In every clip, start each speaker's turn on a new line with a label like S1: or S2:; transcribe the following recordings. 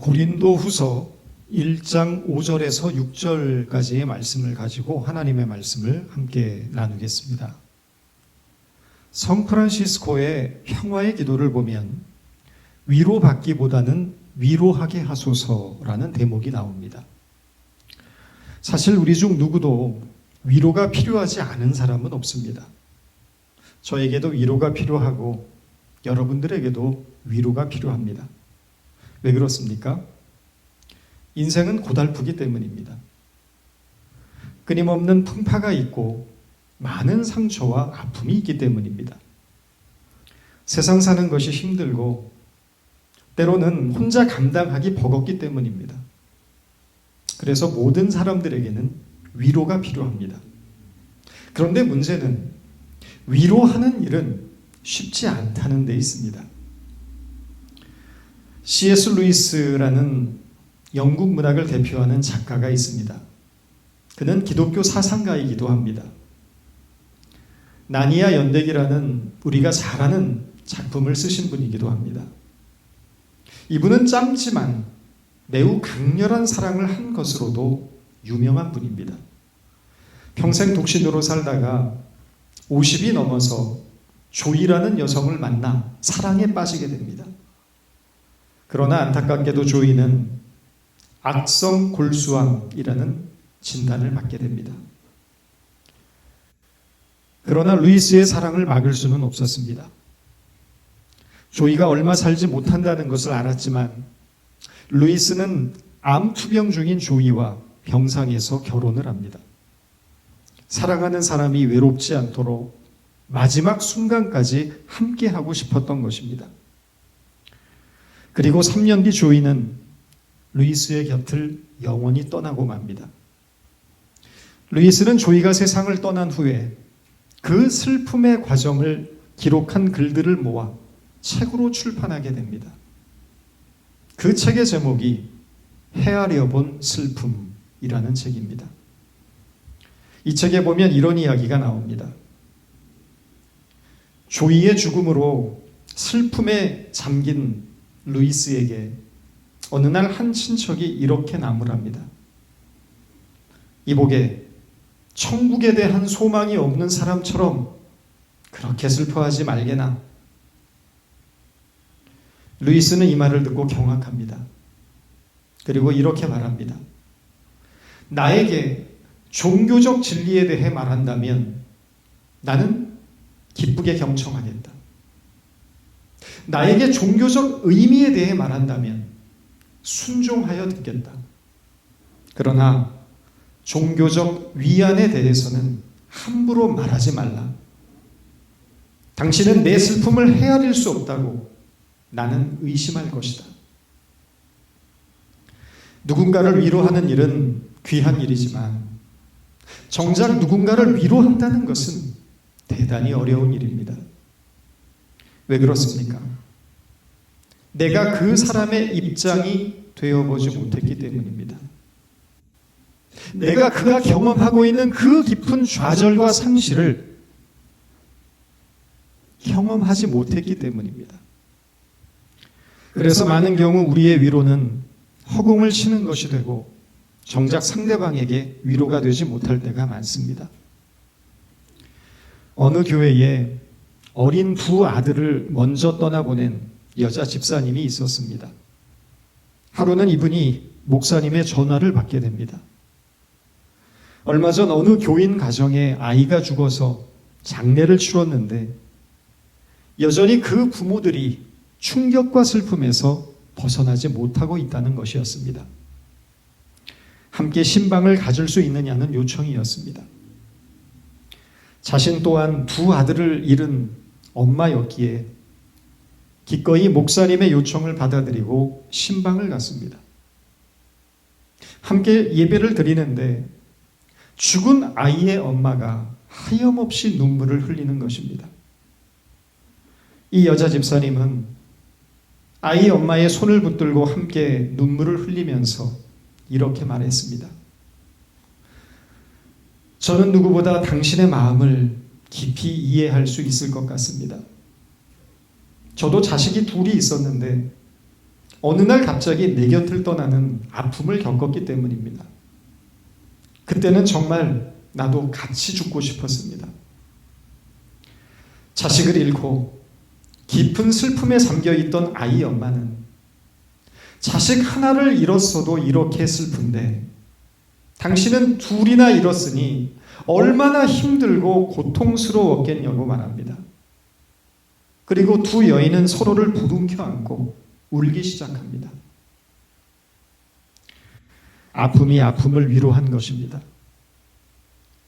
S1: 고린도후서 1장 5절에서 6절까지의 말씀을 가지고 하나님의 말씀을 함께 나누겠습니다. 성 프란시스코의 평화의 기도를 보면 위로받기보다는 위로하게 하소서라는 대목이 나옵니다. 사실 우리 중 누구도 위로가 필요하지 않은 사람은 없습니다. 저에게도 위로가 필요하고 여러분들에게도 위로가 필요합니다. 왜 그렇습니까? 인생은 고달프기 때문입니다. 끊임없는 풍파가 있고 많은 상처와 아픔이 있기 때문입니다. 세상 사는 것이 힘들고 때로는 혼자 감당하기 버겁기 때문입니다. 그래서 모든 사람들에게는 위로가 필요합니다. 그런데 문제는 위로하는 일은 쉽지 않다는 데 있습니다. C.S. 루이스라는 영국 문학을 대표하는 작가가 있습니다. 그는 기독교 사상가이기도 합니다. 나니아 연대기라는 우리가 잘 아는 작품을 쓰신 분이기도 합니다. 이분은 짧지만 매우 강렬한 사랑을 한 것으로도 유명한 분입니다. 평생 독신으로 살다가 50이 넘어서 조이라는 여성을 만나 사랑에 빠지게 됩니다. 그러나 안타깝게도 조이는 악성 골수암이라는 진단을 받게 됩니다. 그러나 루이스의 사랑을 막을 수는 없었습니다. 조이가 얼마 살지 못한다는 것을 알았지만 루이스는 암 투병 중인 조이와 병상에서 결혼을 합니다. 사랑하는 사람이 외롭지 않도록 마지막 순간까지 함께하고 싶었던 것입니다. 그리고 3년 뒤 조이는 루이스의 곁을 영원히 떠나고 맙니다. 루이스는 조이가 세상을 떠난 후에 그 슬픔의 과정을 기록한 글들을 모아 책으로 출판하게 됩니다. 그 책의 제목이 헤아려 본 슬픔이라는 책입니다. 이 책에 보면 이런 이야기가 나옵니다. 조이의 죽음으로 슬픔에 잠긴 루이스에게 어느 날 한 친척이 이렇게 나무랍니다. 이보게, 천국에 대한 소망이 없는 사람처럼 그렇게 슬퍼하지 말게나. 루이스는 이 말을 듣고 경악합니다. 그리고 이렇게 말합니다. 나에게 종교적 진리에 대해 말한다면 나는 기쁘게 경청하겠다. 나에게 종교적 의미에 대해 말한다면 순종하여 듣겠다. 그러나 종교적 위안에 대해서는 함부로 말하지 말라. 당신은 내 슬픔을 헤아릴 수 없다고 나는 의심할 것이다. 누군가를 위로하는 일은 귀한 일이지만 정작 누군가를 위로한다는 것은 대단히 어려운 일입니다. 왜 그렇습니까? 내가 그 사람의 입장이 되어보지 못했기 때문입니다. 내가 그가 경험하고 있는 그 깊은 좌절과 상실을 경험하지 못했기 때문입니다. 그래서 많은 경우 우리의 위로는 허공을 치는 것이 되고 정작 상대방에게 위로가 되지 못할 때가 많습니다. 어느 교회에 어린 두 아들을 먼저 떠나보낸 여자 집사님이 있었습니다. 하루는 이분이 목사님의 전화를 받게 됩니다. 얼마 전 어느 교인 가정에 아이가 죽어서 장례를 치렀는데 여전히 그 부모들이 충격과 슬픔에서 벗어나지 못하고 있다는 것이었습니다. 함께 신방을 가질 수 있느냐는 요청이었습니다. 자신 또한 두 아들을 잃은 엄마였기에 기꺼이 목사님의 요청을 받아들이고 신방을 갔습니다. 함께 예배를 드리는데 죽은 아이의 엄마가 하염없이 눈물을 흘리는 것입니다. 이 여자 집사님은 아이 엄마의 손을 붙들고 함께 눈물을 흘리면서 이렇게 말했습니다. 저는 누구보다 당신의 마음을 깊이 이해할 수 있을 것 같습니다. 저도 자식이 둘이 있었는데 어느 날 갑자기 내 곁을 떠나는 아픔을 겪었기 때문입니다. 그때는 정말 나도 같이 죽고 싶었습니다. 자식을 잃고 깊은 슬픔에 잠겨있던 아이 엄마는 자식 하나를 잃었어도 이렇게 슬픈데 당신은 둘이나 잃었으니 얼마나 힘들고 고통스러웠겠냐고 말합니다. 그리고 두 여인은 서로를 부둥켜 안고 울기 시작합니다. 아픔이 아픔을 위로한 것입니다.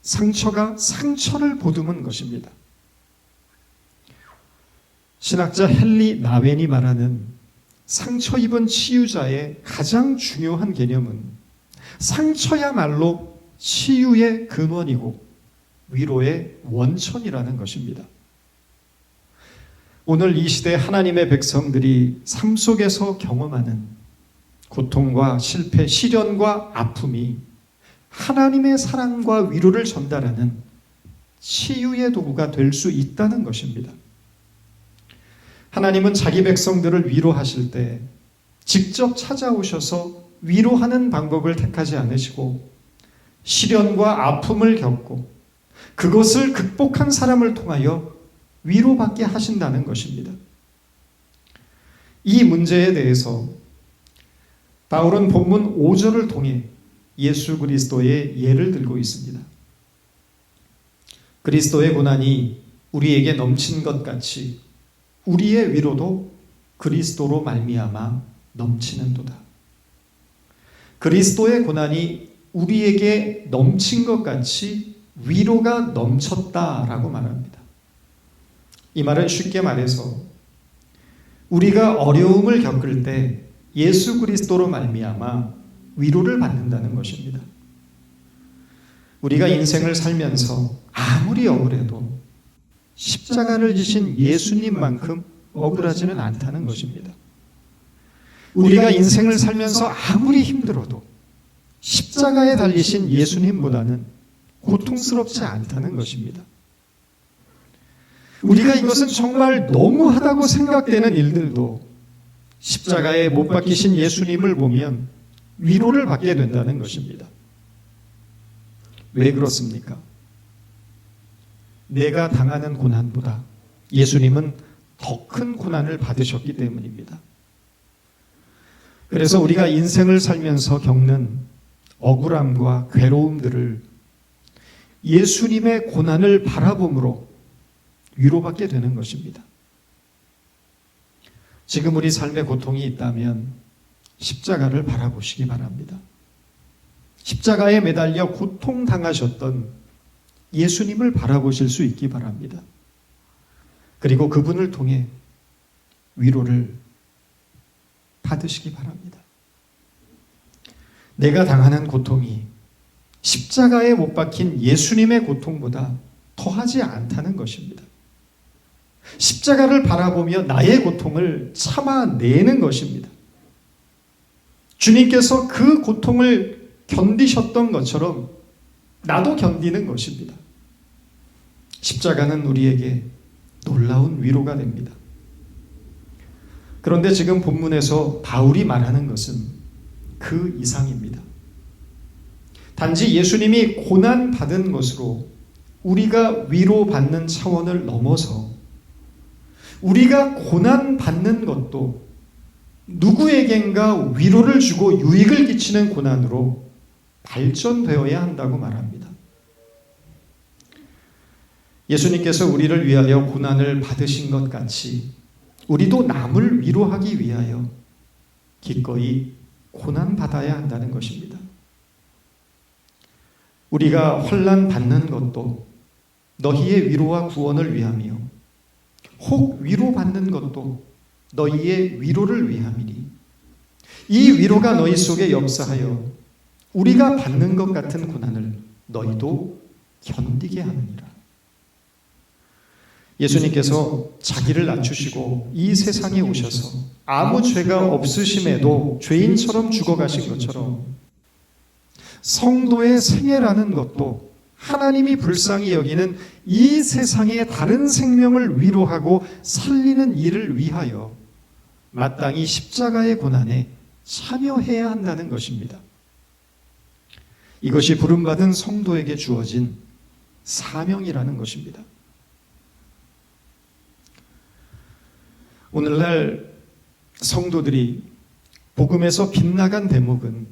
S1: 상처가 상처를 보듬은 것입니다. 신학자 헨리 나웬이 말하는 상처 입은 치유자의 가장 중요한 개념은 상처야말로 치유의 근원이고 위로의 원천이라는 것입니다. 오늘 이 시대 하나님의 백성들이 삶 속에서 경험하는 고통과 실패, 시련과 아픔이 하나님의 사랑과 위로를 전달하는 치유의 도구가 될 수 있다는 것입니다. 하나님은 자기 백성들을 위로하실 때 직접 찾아오셔서 위로하는 방법을 택하지 않으시고 시련과 아픔을 겪고 그것을 극복한 사람을 통하여 위로받게 하신다는 것입니다. 이 문제에 대해서 바울은 본문 5절을 통해 예수 그리스도의 예를 들고 있습니다. 그리스도의 고난이 우리에게 넘친 것 같이 우리의 위로도 그리스도로 말미암아 넘치는도다. 그리스도의 고난이 우리에게 넘친 것 같이 위로가 넘쳤다라고 말합니다. 이 말은 쉽게 말해서 우리가 어려움을 겪을 때 예수 그리스도로 말미암아 위로를 받는다는 것입니다. 우리가 인생을 살면서 아무리 억울해도 십자가를 지신 예수님만큼 억울하지는 않다는 것입니다. 우리가 인생을 살면서 아무리 힘들어도 십자가에 달리신 예수님보다는 고통스럽지 않다는 것입니다. 우리가 이것은 정말 너무하다고 생각되는 일들도 십자가에 못 박히신 예수님을 보면 위로를 받게 된다는 것입니다. 왜 그렇습니까? 내가 당하는 고난보다 예수님은 더 큰 고난을 받으셨기 때문입니다. 그래서 우리가 인생을 살면서 겪는 억울함과 괴로움들을 예수님의 고난을 바라봄으로 위로받게 되는 것입니다. 지금 우리 삶에 고통이 있다면 십자가를 바라보시기 바랍니다. 십자가에 매달려 고통당하셨던 예수님을 바라보실 수 있기 바랍니다. 그리고 그분을 통해 위로를 받으시기 바랍니다. 내가 당하는 고통이 십자가에 못 박힌 예수님의 고통보다 더하지 않다는 것입니다. 십자가를 바라보며 나의 고통을 참아내는 것입니다. 주님께서 그 고통을 견디셨던 것처럼 나도 견디는 것입니다. 십자가는 우리에게 놀라운 위로가 됩니다. 그런데 지금 본문에서 바울이 말하는 것은 그 이상입니다. 단지 예수님이 고난받은 것으로 우리가 위로받는 차원을 넘어서 우리가 고난받는 것도 누구에겐가 위로를 주고 유익을 끼치는 고난으로 발전되어야 한다고 말합니다. 예수님께서 우리를 위하여 고난을 받으신 것 같이 우리도 남을 위로하기 위하여 기꺼이 고난받아야 한다는 것입니다. 우리가 환난 받는 것도 너희의 위로와 구원을 위하며 혹 위로받는 것도 너희의 위로를 위함이니 이 위로가 너희 속에 역사하여 우리가 받는 것 같은 고난을 너희도 견디게 하느니라. 예수님께서 자기를 낮추시고 이 세상에 오셔서 아무 죄가 없으심에도 죄인처럼 죽어가신 것처럼 성도의 생애라는 것도 하나님이 불쌍히 여기는 이 세상의 다른 생명을 위로하고 살리는 일을 위하여 마땅히 십자가의 고난에 참여해야 한다는 것입니다. 이것이 부름받은 성도에게 주어진 사명이라는 것입니다. 오늘날 성도들이 복음에서 빗나간 대목은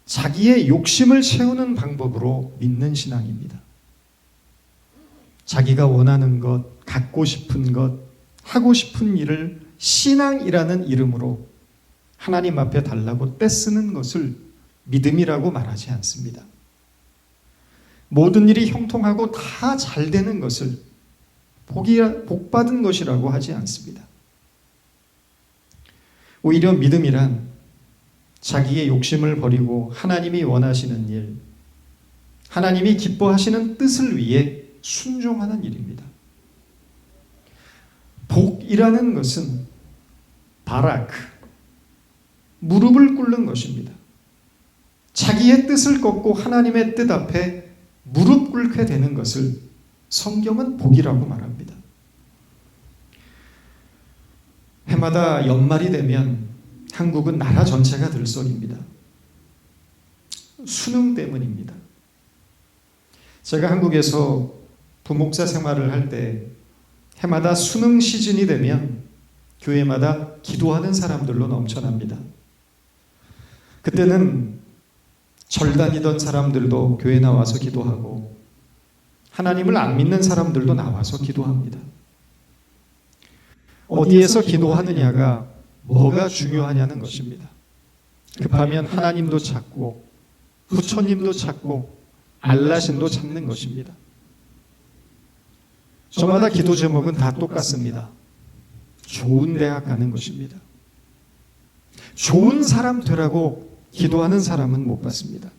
S1: 자기의 욕심을 채우는 방법으로 믿는 신앙입니다. 자기가 원하는 것, 갖고 싶은 것, 하고 싶은 일을 신앙이라는 이름으로 하나님 앞에 달라고 떼쓰는 것을 믿음이라고 말하지 않습니다. 모든 일이 형통하고 다 잘 되는 것을 복받은 것이라고 하지 않습니다. 오히려 믿음이란 자기의 욕심을 버리고 하나님이 원하시는 일, 하나님이 기뻐하시는 뜻을 위해 순종하는 일입니다. 복이라는 것은 바라크, 무릎을 꿇는 것입니다. 자기의 뜻을 꺾고 하나님의 뜻 앞에 무릎 꿇게 되는 것을 성경은 복이라고 말합니다. 해마다 연말이 되면 한국은 나라 전체가 들썩입니다. 수능 때문입니다. 제가 한국에서 부목사 생활을 할 때 해마다 수능 시즌이 되면 교회마다 기도하는 사람들로 넘쳐납니다. 그때는 절 다니던 사람들도 교회 나와서 기도하고 하나님을 안 믿는 사람들도 나와서 기도합니다. 어디에서 기도하느냐가 뭐가 중요하냐는 것입니다. 급하면 하나님도 찾고 부처님도 찾고 알라신도 찾는 것입니다. 저마다 기도 제목은 다 똑같습니다. 좋은 대학 가는 것입니다. 좋은 사람 되라고 기도하는 사람은 못 봤습니다.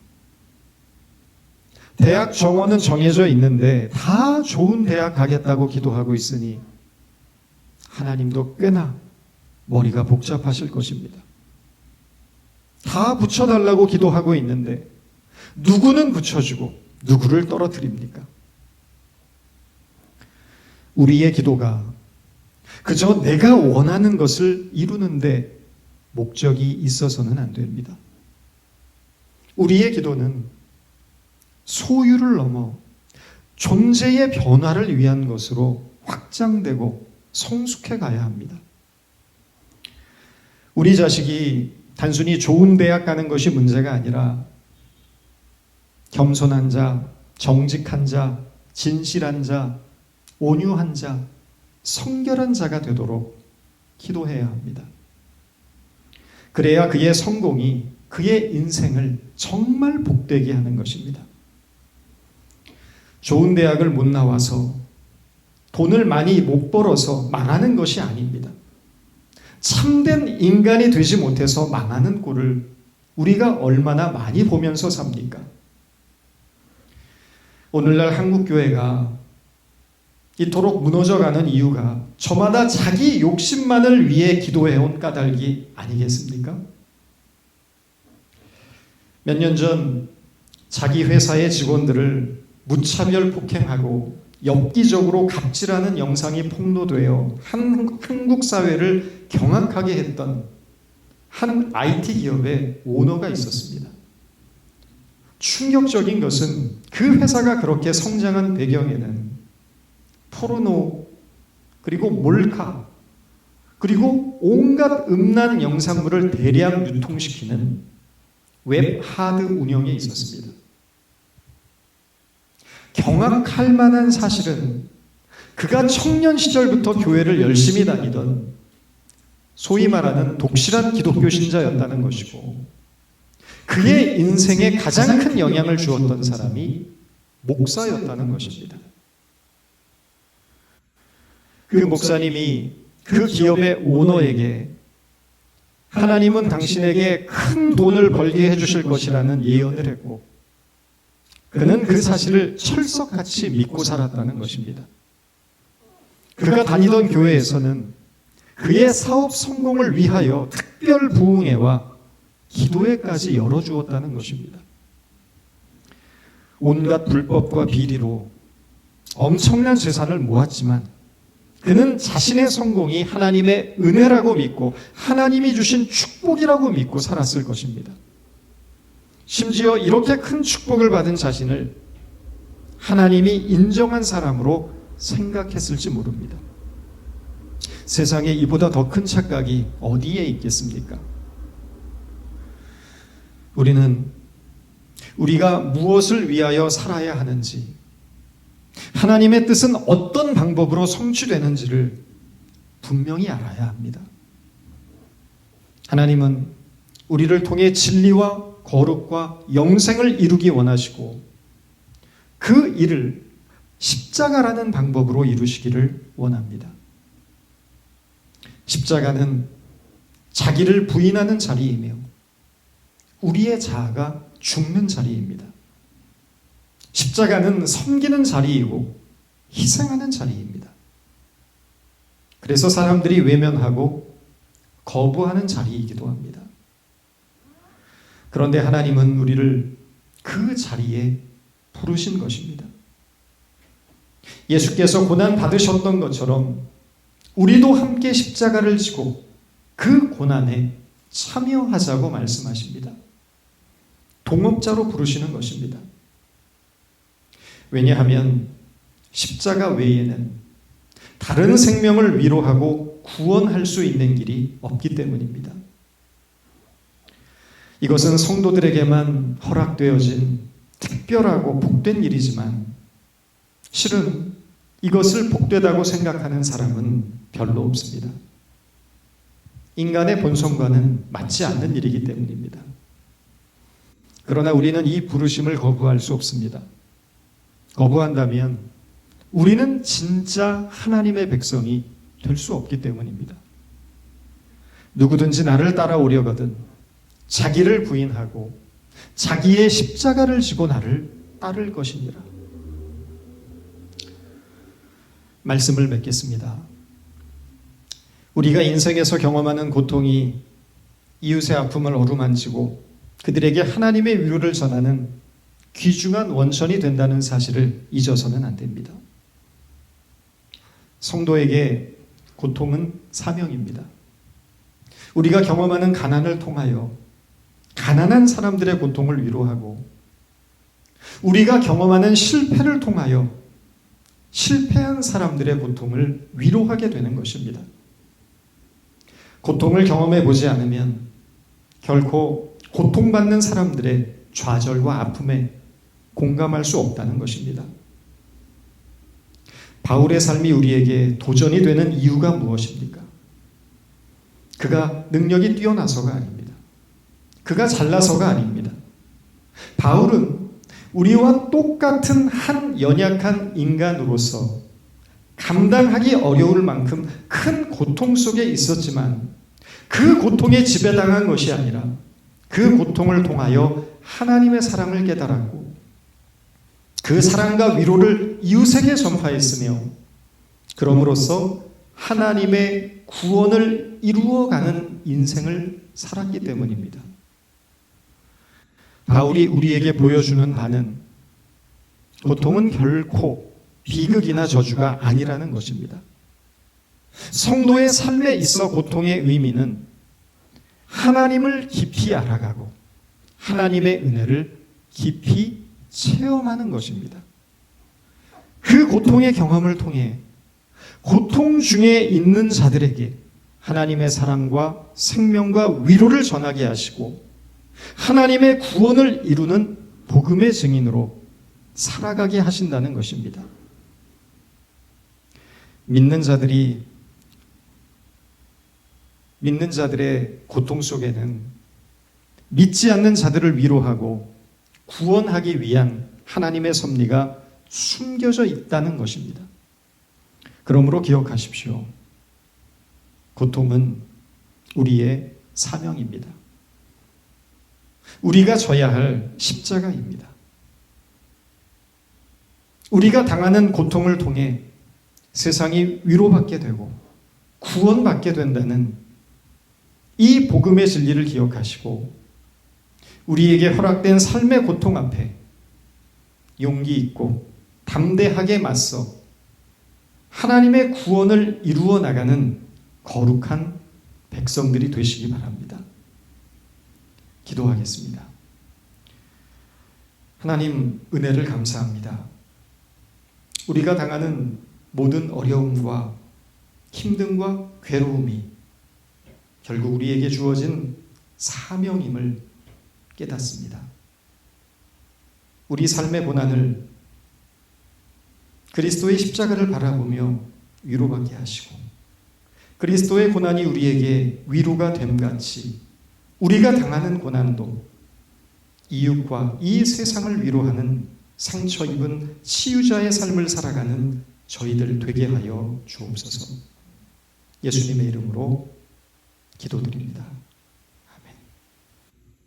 S1: 대학 정원은 정해져 있는데 다 좋은 대학 가겠다고 기도하고 있으니 하나님도 꽤나 머리가 복잡하실 것입니다. 다 붙여달라고 기도하고 있는데 누구는 붙여주고 누구를 떨어뜨립니까? 우리의 기도가 그저 내가 원하는 것을 이루는데 목적이 있어서는 안 됩니다. 우리의 기도는 소유를 넘어 존재의 변화를 위한 것으로 확장되고 성숙해 가야 합니다. 우리 자식이 단순히 좋은 대학 가는 것이 문제가 아니라 겸손한 자, 정직한 자, 진실한 자, 온유한 자, 성결한 자가 되도록 기도해야 합니다. 그래야 그의 성공이 그의 인생을 정말 복되게 하는 것입니다. 좋은 대학을 못 나와서 돈을 많이 못 벌어서 망하는 것이 아닙니다. 참된 인간이 되지 못해서 망하는 꼴을 우리가 얼마나 많이 보면서 삽니까? 오늘날 한국교회가 이토록 무너져가는 이유가 저마다 자기 욕심만을 위해 기도해온 까닭이 아니겠습니까? 몇 년 전 자기 회사의 직원들을 무차별 폭행하고 엽기적으로 갑질하는 영상이 폭로되어 한국 사회를 경악하게 했던 한 IT 기업의 오너가 있었습니다. 충격적인 것은 그 회사가 그렇게 성장한 배경에는 포르노, 그리고 몰카, 그리고 온갖 음란 영상물을 대량 유통시키는 웹 하드 운영에 있었습니다. 경악할 만한 사실은 그가 청년 시절부터 교회를 열심히 다니던 소위 말하는 독실한 기독교 신자였다는 것이고, 그의 인생에 가장 큰 영향을 주었던 사람이 목사였다는 것입니다. 그 목사님이 그 기업의 오너에게 하나님은 당신에게 큰 돈을 벌게 해주실 것이라는 예언을 했고, 그는 그 사실을 철석같이 믿고 살았다는 것입니다. 그가 다니던 교회에서는 그의 사업 성공을 위하여 특별 부흥회와 기도회까지 열어주었다는 것입니다. 온갖 불법과 비리로 엄청난 재산을 모았지만 그는 자신의 성공이 하나님의 은혜라고 믿고 하나님이 주신 축복이라고 믿고 살았을 것입니다. 심지어 이렇게 큰 축복을 받은 자신을 하나님이 인정한 사람으로 생각했을지 모릅니다. 세상에 이보다 더 큰 착각이 어디에 있겠습니까? 우리는 우리가 무엇을 위하여 살아야 하는지, 하나님의 뜻은 어떤 방법으로 성취되는지를 분명히 알아야 합니다. 하나님은 우리를 통해 진리와 거룩과 영생을 이루기 원하시고 그 일을 십자가라는 방법으로 이루시기를 원합니다. 십자가는 자기를 부인하는 자리이며 우리의 자아가 죽는 자리입니다. 십자가는 섬기는 자리이고 희생하는 자리입니다. 그래서 사람들이 외면하고 거부하는 자리이기도 합니다. 그런데 하나님은 우리를 그 자리에 부르신 것입니다. 예수께서 고난 받으셨던 것처럼 우리도 함께 십자가를 지고 그 고난에 참여하자고 말씀하십니다. 동업자로 부르시는 것입니다. 왜냐하면 십자가 외에는 다른 생명을 위로하고 구원할 수 있는 길이 없기 때문입니다. 이것은 성도들에게만 허락되어진 특별하고 복된 일이지만 실은 이것을 복되다고 생각하는 사람은 별로 없습니다. 인간의 본성과는 맞지 않는 일이기 때문입니다. 그러나 우리는 이 부르심을 거부할 수 없습니다. 거부한다면 우리는 진짜 하나님의 백성이 될 수 없기 때문입니다. 누구든지 나를 따라오려거든 자기를 부인하고 자기의 십자가를 지고 나를 따를 것이니라. 말씀을 맺겠습니다. 우리가 인생에서 경험하는 고통이 이웃의 아픔을 어루만지고 그들에게 하나님의 위로를 전하는 귀중한 원천이 된다는 사실을 잊어서는 안 됩니다. 성도에게 고통은 사명입니다. 우리가 경험하는 가난을 통하여 가난한 사람들의 고통을 위로하고 우리가 경험하는 실패를 통하여 실패한 사람들의 고통을 위로하게 되는 것입니다. 고통을 경험해 보지 않으면 결코 고통받는 사람들의 좌절과 아픔에 공감할 수 없다는 것입니다. 바울의 삶이 우리에게 도전이 되는 이유가 무엇입니까? 그가 능력이 뛰어나서가 아닙니다. 그가 잘나서가 아닙니다. 바울은 우리와 똑같은 한 연약한 인간으로서 감당하기 어려울 만큼 큰 고통 속에 있었지만 그 고통에 지배당한 것이 아니라 그 고통을 통하여 하나님의 사랑을 깨달았고 그 사랑과 위로를 이웃에게 전파했으며 그럼으로써 하나님의 구원을 이루어가는 인생을 살았기 때문입니다. 바울이 우리에게 보여주는 바는 고통은 결코 비극이나 저주가 아니라는 것입니다. 성도의 삶에 있어 고통의 의미는 하나님을 깊이 알아가고 하나님의 은혜를 깊이 체험하는 것입니다. 그 고통의 경험을 통해 고통 중에 있는 자들에게 하나님의 사랑과 생명과 위로를 전하게 하시고 하나님의 구원을 이루는 복음의 증인으로 살아가게 하신다는 것입니다. 믿는 자들의 고통 속에는 믿지 않는 자들을 위로하고 구원하기 위한 하나님의 섭리가 숨겨져 있다는 것입니다. 그러므로 기억하십시오. 고통은 우리의 사명입니다. 우리가 져야 할 십자가입니다. 우리가 당하는 고통을 통해 세상이 위로받게 되고 구원받게 된다는 이 복음의 진리를 기억하시고 우리에게 허락된 삶의 고통 앞에 용기 있고 담대하게 맞서 하나님의 구원을 이루어 나가는 거룩한 백성들이 되시기 바랍니다. 기도하겠습니다. 하나님, 은혜를 감사합니다. 우리가 당하는 모든 어려움과 힘듦과 괴로움이 결국 우리에게 주어진 사명임을 깨닫습니다. 우리 삶의 고난을 그리스도의 십자가를 바라보며 위로받게 하시고, 그리스도의 고난이 우리에게 위로가 됨같이 우리가 당하는 고난도 이웃과 이 세상을 위로하는 상처 입은 치유자의 삶을 살아가는 저희들 되게 하여 주옵소서. 예수님의 이름으로 기도드립니다.